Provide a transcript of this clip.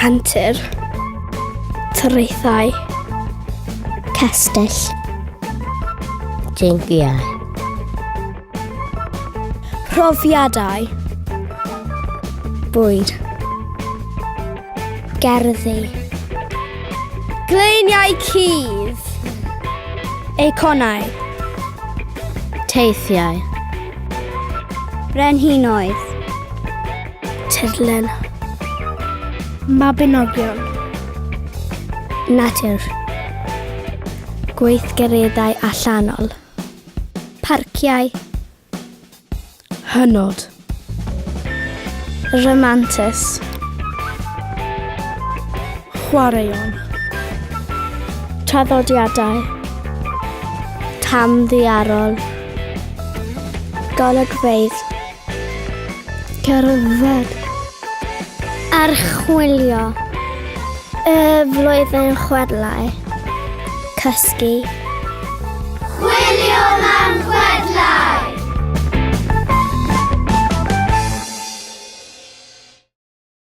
Antur. Traethau. Castell. Jingiau. Profiadau. Bwyd. Gerddi. Gleiniau cudd. Eiconau. Teithiau. Brenhinoedd. Tirlun. Mabinogion. Natur. Gweithgareddau allanol. Parciau. Hynod. Rhamantus. Chwaraeon. Traddodiadau. Tamddiarol. Golygfeydd. Cerdded. Archwilio. Y flwyddyn chwedlau. Cysgu. Chwilio am chwedlau!